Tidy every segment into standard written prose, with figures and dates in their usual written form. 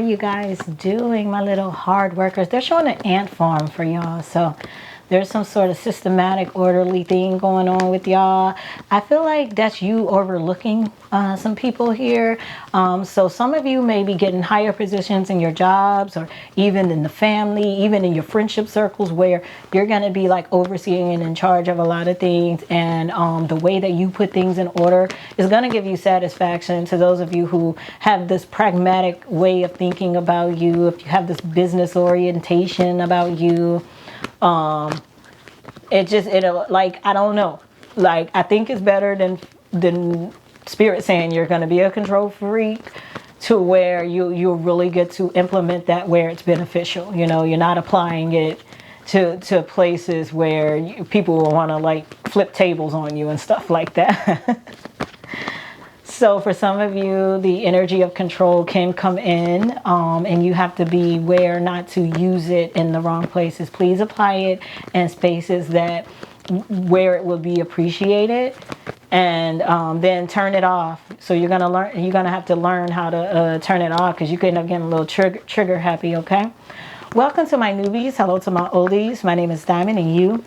are you guys doing, my little hard workers? They're showing an ant farm for y'all. So there's some sort of systematic, orderly thing going on with y'all. I feel like that's you overlooking some people here. So some of you may be getting higher positions in your jobs, or even in the family, even in your friendship circles, where you're going to be like overseeing and in charge of a lot of things. And the way that you put things in order is going to give you satisfaction. To those of you who have this pragmatic way of thinking about you, if you have this business orientation about you, it'll, like, I don't know, like, I think it's better than spirit saying you're going to be a control freak, to where you'll really get to implement that where it's beneficial. You know, you're not applying it to places where people will want to like flip tables on you and stuff like that. So for some of you, the energy of control can come in, and you have to be aware not to use it in the wrong places. Please apply it in spaces that where it will be appreciated, and then turn it off. So you're gonna have to learn how to turn it off, because you could end up getting a little trigger happy. Okay. Welcome to my newbies. Hello to my oldies. My name is Diamond, and you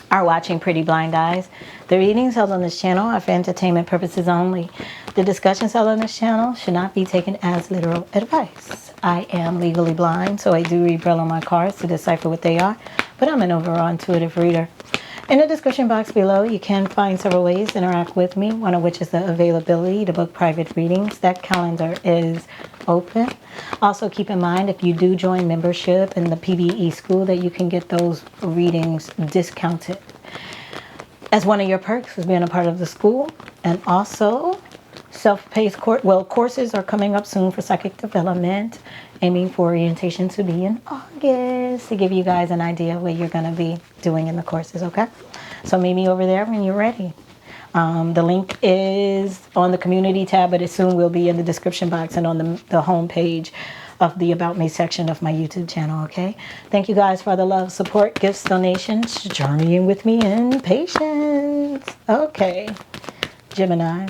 are watching Pretty Blind Eyes. The readings held on this channel are for entertainment purposes only. The discussions held on this channel should not be taken as literal advice. I am legally blind, so I do read braille on my cards to decipher what they are, but I'm an overall intuitive reader. In the description box below, you can find several ways to interact with me, one of which is the availability to book private readings. That calendar is open. Also, keep in mind, if you do join membership in the PBE School, that you can get those readings discounted as one of your perks as being a part of the school. And also, self-paced courses are coming up soon for psychic development, aiming for orientation to be in August, to give you guys an idea of what you're going to be doing in the courses. Okay, so meet me over there when you're ready. The link is on the community tab, but it soon will be in the description box and on the home page of the About Me section of my YouTube channel. Okay, thank you guys for the love, support, gifts, donations, journeying with me in patience. Okay, Gemini.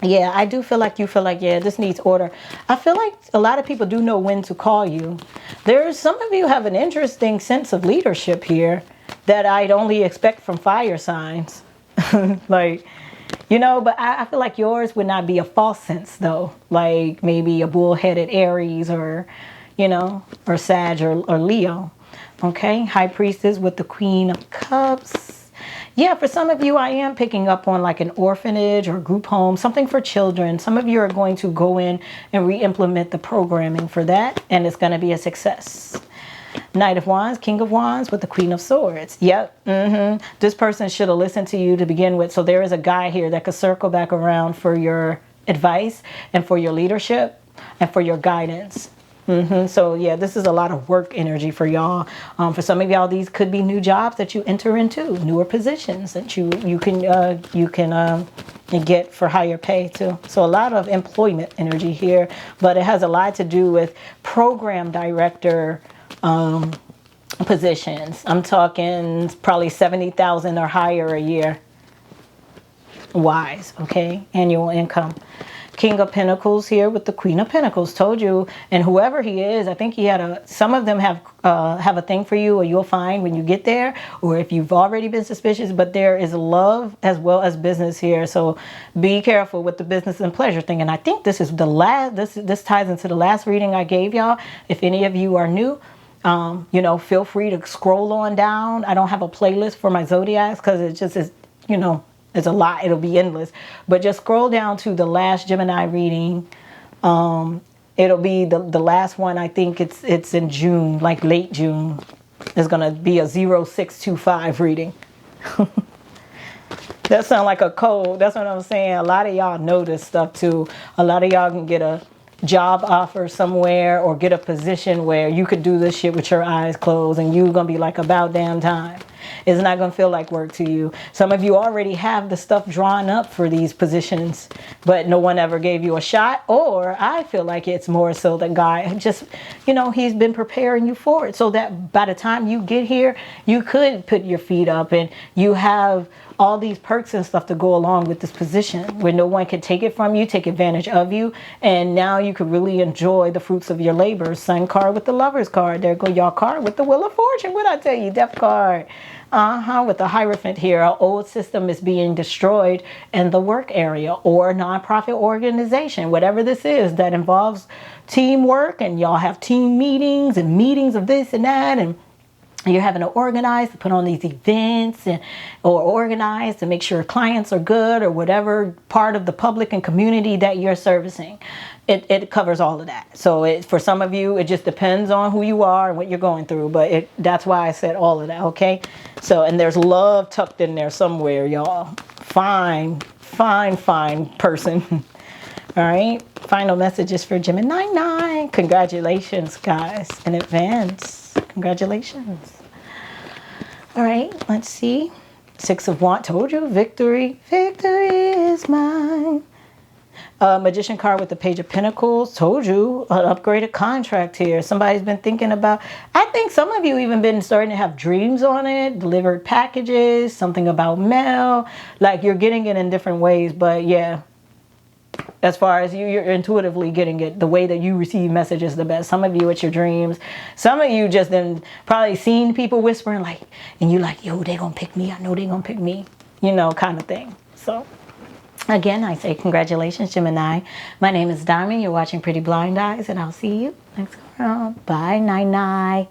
Yeah, I do feel like you feel like, yeah, this needs order. I feel like a lot of people do know when to call you. There's some of you have an interesting sense of leadership here that I'd only expect from fire signs. Like, you know, but I feel like yours would not be a false sense, though. Like maybe a bullheaded Aries, or, you know, or Sag, or Leo. Okay, High Priestess with the Queen of Cups. Yeah, for some of you, I am picking up on like an orphanage or group home, something for children. Some of you are going to go in and re-implement the programming for that, and it's going to be a success. Knight of Wands, King of Wands with the Queen of Swords. Yep. This person should have listened to you to begin with. So there is a guy here that could circle back around for your advice and for your leadership and for your guidance. So yeah, this is a lot of work energy for y'all. For some of y'all, these could be new jobs that you enter into, newer positions that you can get for higher pay too. So a lot of employment energy here, but it has a lot to do with program director positions. I'm talking probably 70,000 or higher a year. Wise, okay, annual income. King of Pentacles here with the Queen of Pentacles. Told you, and whoever he is, I think he had some of them have a thing for you, or you'll find when you get there, or if you've already been suspicious. But there is love as well as business here, so be careful with the business and pleasure thing. And I think this is the last. This ties into the last reading I gave y'all. If any of you are new, you know, feel free to scroll on down. I don't have a playlist for my zodiacs because it just is, you know, it's a lot. It'll be endless. But just scroll down to the last Gemini reading. It'll be the last one. I think it's in June, like late June. It's going to be a 0625 reading. That sounds like a code. That's what I'm saying. A lot of y'all know this stuff too. A lot of y'all can get a job offer somewhere, or get a position where you could do this shit with your eyes closed, and you're going to be like, about damn time. It's not going to feel like work to you. Some of you already have the stuff drawn up for these positions, but no one ever gave you a shot. Or I feel like it's more so that God just, he's been preparing you for it so that by the time you get here, you could put your feet up and you have all these perks and stuff to go along with this position where no one can take it from you, take advantage of you, and now you could really enjoy the fruits of your labor. Sun card with the Lover's card. There go y'all card with the Wheel of Fortune. What I tell you, Death card. With the Hierophant here, our old system is being destroyed in the work area or nonprofit organization, whatever this is that involves teamwork, and y'all have team meetings and meetings of this and that, and you're having to organize to put on these events or organize to make sure clients are good or whatever part of the public and community that you're servicing. It covers all of that. So for some of you, it just depends on who you are and what you're going through. But that's why I said all of that, okay? So, and there's love tucked in there somewhere, y'all. Fine person. All right? Final messages for Gemini 9. Congratulations, guys, in advance. Congratulations. All right, let's see. 6 of Wands, told you, victory. Victory is mine. Magician card with the Page of Pentacles, told you, an upgraded contract here. Somebody's been thinking about, I think some of you even been starting to have dreams on it, delivered packages, something about mail, like you're getting it in different ways, but yeah. As far as you're intuitively getting it, the way that you receive messages the best. Some of you, it's your dreams. Some of you just then probably seen people whispering like, and you like, yo, they gonna pick me. I know they gonna pick me, kind of thing. So again, I say congratulations, Gemini. My name is Diamond. You're watching Pretty Blind Eyes, and I'll see you next round. Bye, Nine.